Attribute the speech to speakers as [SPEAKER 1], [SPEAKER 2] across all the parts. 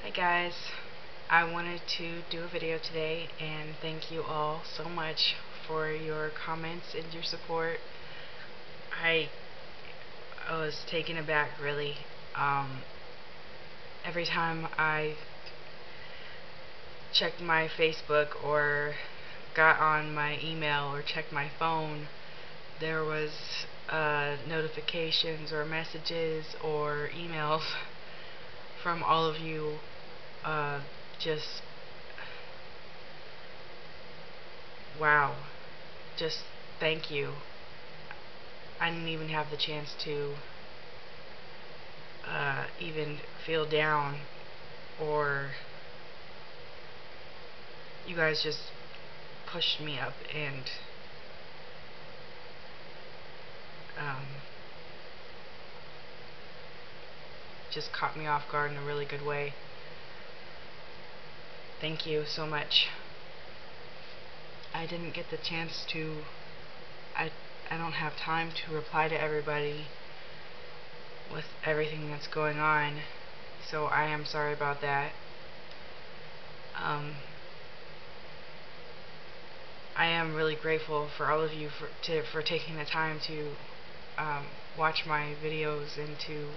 [SPEAKER 1] Hi guys, I wanted to do a video today and thank you all so much for your comments and your support. I was taken aback really. Every time I checked my Facebook or got on my email or checked my phone, there was notifications or messages or emails from all of you. Just wow, just thank you. I didn't even have the chance to even feel down, or you guys just pushed me up and just caught me off guard in a really good way. Thank you so much. I didn't get the chance to, I don't have time to reply to everybody with everything that's going on, so I am sorry about that. I am really grateful for all of you for taking the time to watch my videos and to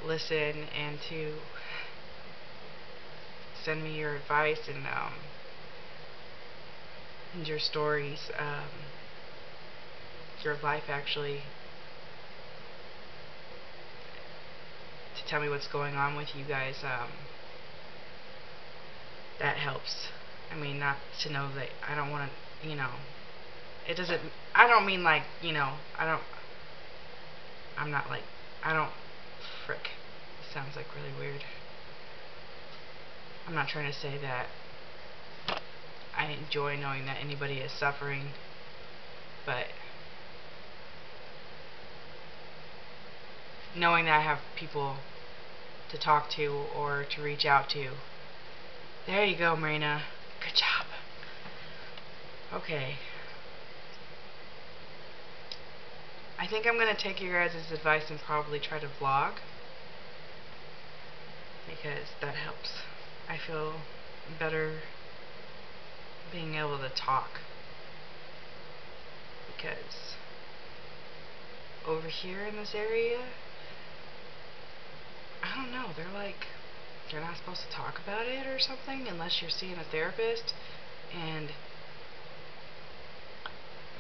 [SPEAKER 1] listen and to send me your advice and your stories, your life actually, to tell me what's going on with you guys. That helps. I mean, not to know that I don't want to, it doesn't, I don't mean like, I'm not like, frick, it sounds like really weird. I'm not trying to say that I enjoy knowing that anybody is suffering, but knowing that I have people to talk to or to reach out to. There you go, Marina. Good job. Okay. I think I'm going to take your guys' advice and probably try to vlog, because that helps. I feel better being able to talk, because over here in this area, I don't know, they're not supposed to talk about it or something unless you're seeing a therapist, and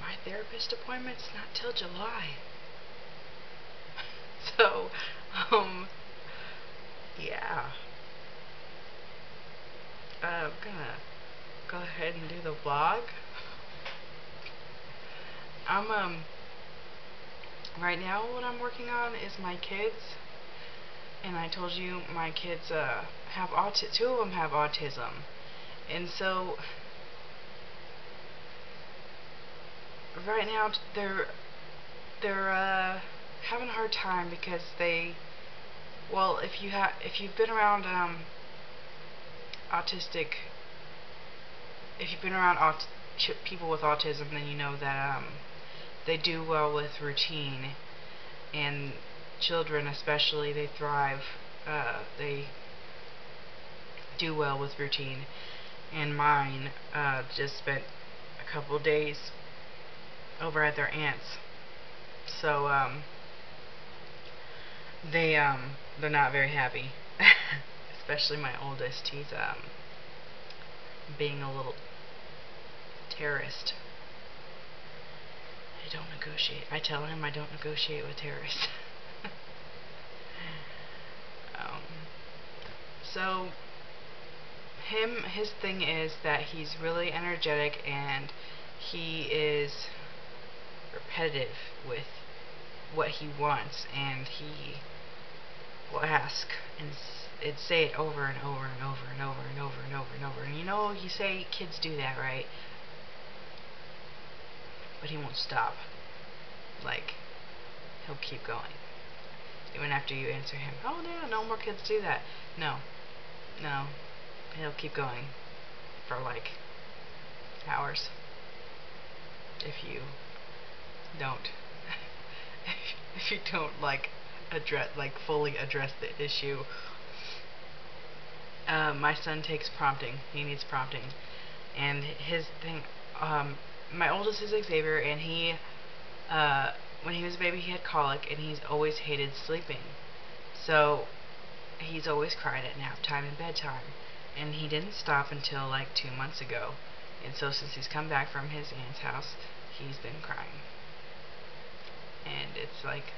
[SPEAKER 1] my therapist appointment's not till July. So, yeah. I'm gonna go ahead and do the vlog. Right now what I'm working on is my kids, and I told you my kids have two of them have autism, and so right now they're having a hard time because if you've been around people with autism, then you know that they do well with routine, and children especially, they thrive, they do well with routine. And mine just spent a couple days over at their aunt's, so they're not very happy. Especially my oldest, he's being a little terrorist. I don't negotiate. I tell him I don't negotiate with terrorists. So his thing is that he's really energetic, and he is repetitive with what he wants, and he will ask and say it over and over and over and over and over and over and over. And you say kids do that, right? But he won't stop. Like, he'll keep going. Even after you answer him, oh yeah, no more kids do that. No. He'll keep going for like hours if you don't if you don't fully address the issue. My son takes prompting. He needs prompting. And his thing, my oldest is Xavier, and when he was a baby, he had colic, and he's always hated sleeping. So he's always cried at nap time and bedtime. And he didn't stop until like 2 months ago. And so since he's come back from his aunt's house, he's been crying. And it's like,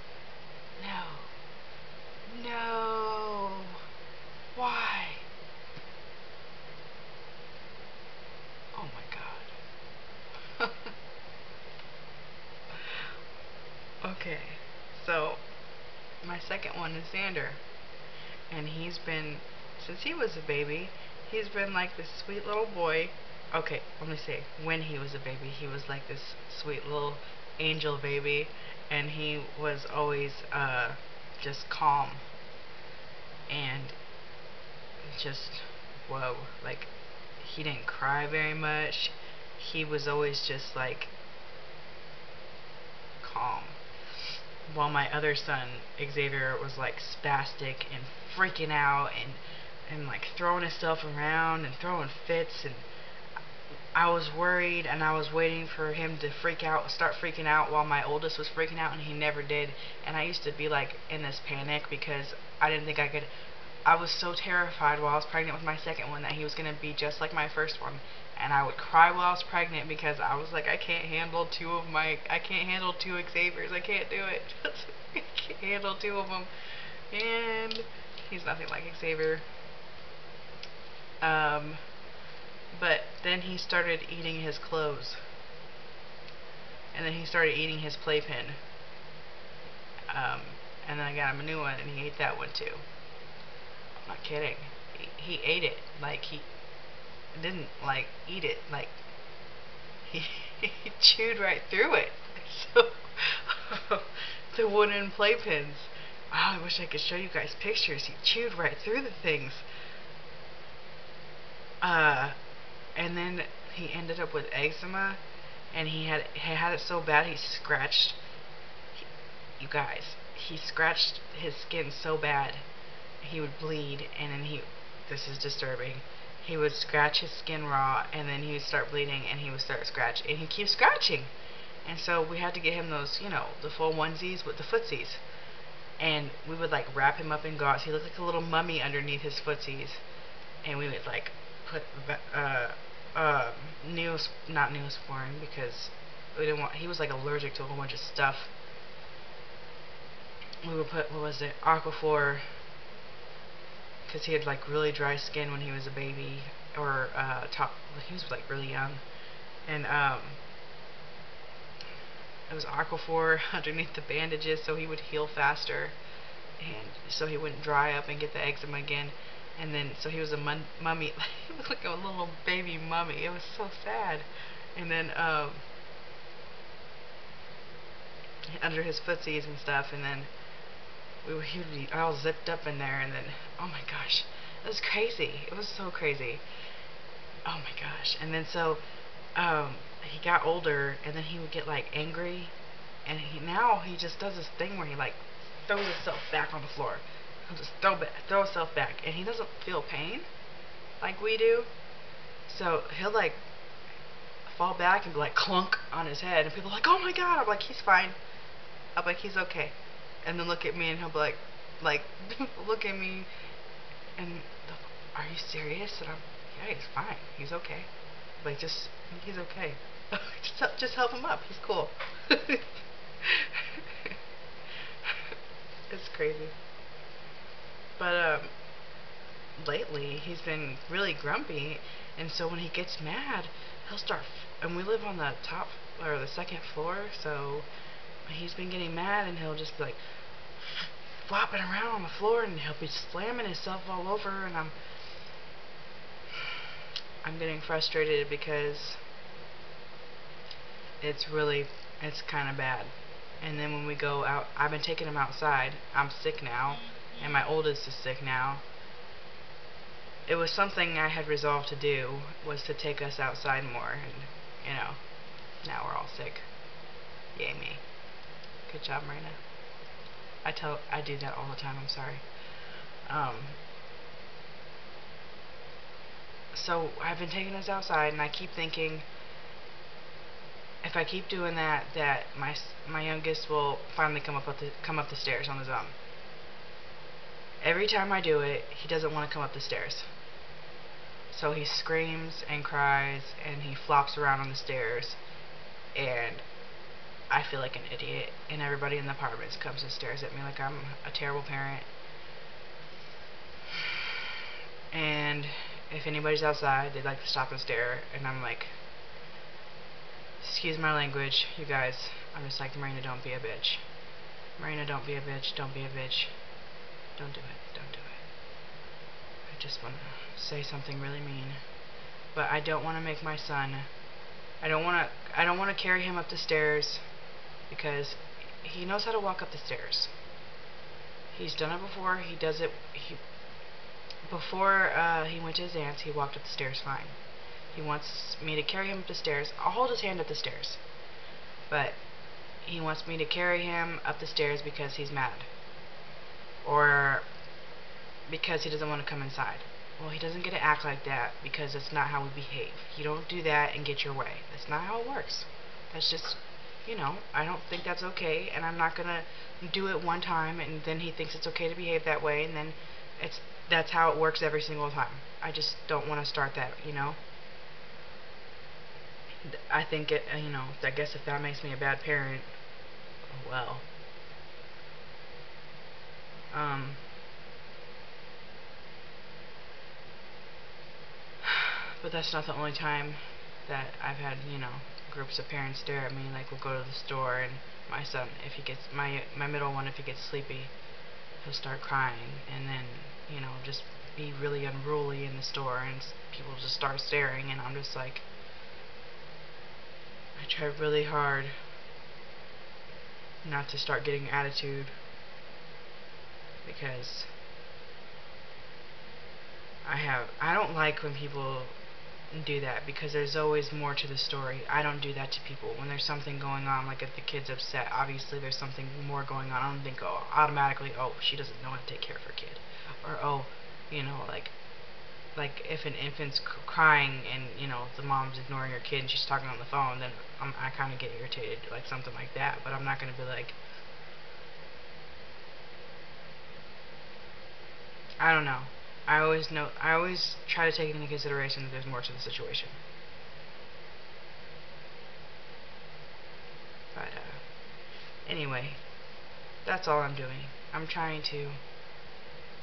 [SPEAKER 1] no, no, why? Oh my god. Okay, so my second one is Xander. And he's been, since he was a baby, he's been like this sweet little boy. Okay, let me say, when he was a baby, he was like this sweet little angel baby, and he was always just calm and just, whoa, like, he didn't cry very much. He was always just like calm, while my other son Xavier was like spastic and freaking out and like throwing himself around and throwing fits, and I was worried, and I was waiting for him to start freaking out while my oldest was freaking out, and he never did. And I used to be like in this panic because I didn't think I could. I was so terrified while I was pregnant with my second one that he was going to be just like my first one, and I would cry while I was pregnant because I was like, I can't handle two Xaviers. I can't do it. I can't handle two of them, and he's nothing like Xavier. But then he started eating his clothes, and then he started eating his playpen. And then I got him a new one, and he ate that one too. I'm not kidding. He ate it. Like, he didn't like eat it. Like, he chewed right through it. So the wooden playpens. Wow, I wish I could show you guys pictures. He chewed right through the things. And then he ended up with eczema, and he had it so bad he scratched. You guys, he scratched his skin so bad he would bleed, and then this is disturbing. He would scratch his skin raw, and then he would start bleeding, and he would start scratching, and he keeps scratching. And so we had to get him those, the full onesies with the footsies. And we would like wrap him up in gauze. He looked like a little mummy underneath his footsies. And we would like put not Neosporin, because we didn't want. He was like allergic to a whole bunch of stuff. We would put, Aquaphor, because he had like really dry skin when he was a baby, or he was like really young, and it was Aquaphor underneath the bandages so he would heal faster, and so he wouldn't dry up and get the eczema again. And then, so he was a mummy. He looked like a little baby mummy. It was so sad. And then, under his footsies and stuff, and then he would be all zipped up in there, and then, oh my gosh, it was crazy. It was so crazy. Oh my gosh. And then so, he got older, and then he would get like angry, and now he just does this thing where he like throws himself back on the floor. He'll just throw himself back, and he doesn't feel pain like we do. So he'll like fall back and be like clunk on his head, and people are like, oh my god. I'm like, he's fine. I'm like, he's okay. And then look at me, and he'll be like look at me, and are you serious? And I'm, yeah, he's fine. He's okay. Like, he's okay. just help him up. He's cool. It's crazy. But lately he's been really grumpy, and so when he gets mad, he'll start. And we live on the top or the second floor, so he's been getting mad, and he'll just be like flopping around on the floor, and he'll be slamming himself all over, and I'm getting frustrated because it's kind of bad. And then when we go out, I've been taking him outside. I'm sick now, and my oldest is sick now. It was something I had resolved to do, was to take us outside more, and now we're all sick. Yay me. Good job, Marina. I do that all the time. I'm sorry. So I've been taking this outside, and I keep thinking, if I keep doing that, my youngest will finally come up the stairs on his own. Every time I do it, he doesn't want to come up the stairs. So he screams and cries, and he flops around on the stairs, and I feel like an idiot, and everybody in the apartments comes and stares at me like I'm a terrible parent. And if anybody's outside, they'd like to stop and stare, and I'm like, excuse my language, you guys. I'm just like, Marina, don't be a bitch. Marina, don't be a bitch. Don't be a bitch. Don't do it. Don't do it. I just want to say something really mean, but I don't want to make my son. I don't want to carry him up the stairs, because he knows how to walk up the stairs. He's done it before. He does it. Before he went to his aunt's, he walked up the stairs fine. He wants me to carry him up the stairs. I'll hold his hand up the stairs, but he wants me to carry him up the stairs because he's mad, or because he doesn't want to come inside. Well, he doesn't get to act like that, because that's not how we behave. You don't do that and get your way. That's not how it works. That's just, I don't think that's okay, and I'm not gonna do it one time and then he thinks it's okay to behave that way, and then that's how it works every single time. I just don't want to start that. I think I guess if that makes me a bad parent, oh well. But that's not the only time that I've had, groups of parents stare at me. Like, we'll go to the store, and my son, if he gets, my middle one, if he gets sleepy, he'll start crying, and then, just be really unruly in the store, and people just start staring, and I'm just like, I try really hard not to start getting attitude, because I don't like when people do that, because there's always more to the story. I don't do that to people. When there's something going on, like if the kid's upset, obviously there's something more going on. I don't think, automatically, she doesn't know how to take care of her kid, or like if an infant's crying and the mom's ignoring her kid and she's talking on the phone, then I kind of get irritated, like something like that. But I'm not gonna be like, I don't know. I always try to take into consideration that there's more to the situation. But anyway, that's all I'm doing. I'm trying to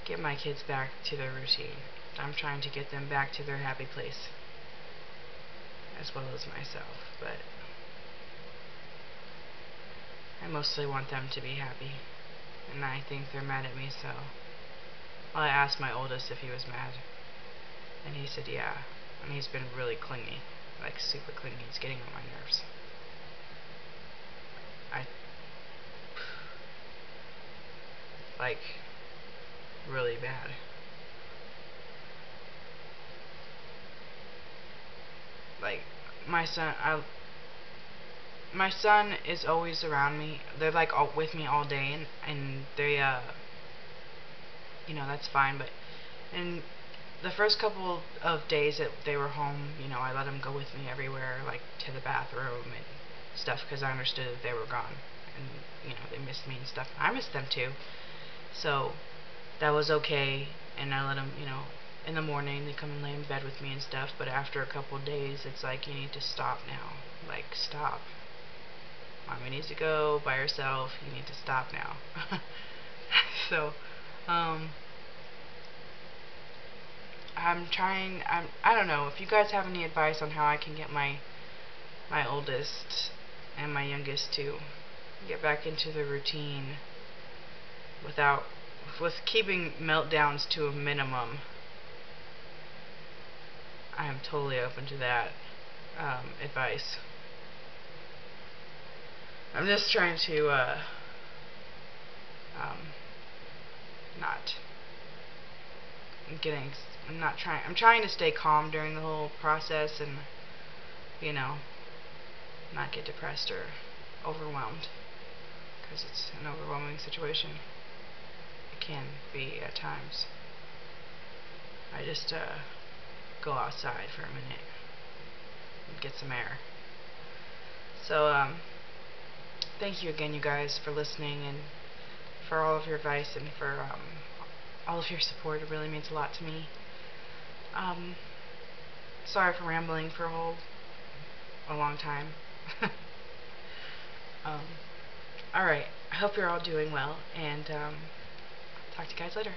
[SPEAKER 1] get my kids back to their routine. I'm trying to get them back to their happy place, as well as myself. But I mostly want them to be happy, and I think they're mad at me, so I asked my oldest if he was mad, and he said yeah, and he's been really clingy, like super clingy. It's getting on my nerves. Like, really bad. Like, my son is always around me. They're like all with me all day, and they that's fine. But in the first couple of days that they were home, I let them go with me everywhere, like to the bathroom and stuff, because I understood that they were gone, and they missed me and stuff. I missed them too, so that was okay. And I let them, in the morning they come and lay in bed with me and stuff. But after a couple of days, it's like, you need to stop now. Like, stop. Mommy needs to go by herself. You need to stop now. So, I don't know if you guys have any advice on how I can get my oldest and my youngest to get back into the routine with keeping meltdowns to a minimum. I am totally open to that advice. I'm just trying to not getting. I'm trying to stay calm during the whole process, and not get depressed or overwhelmed, because it's an overwhelming situation. It can be at times. I just go outside for a minute and get some air. So, thank you again, you guys, for listening and for all of your advice and for all of your support. It really means a lot to me. Sorry for rambling for a long time. Alright, I hope you're all doing well, and talk to you guys later.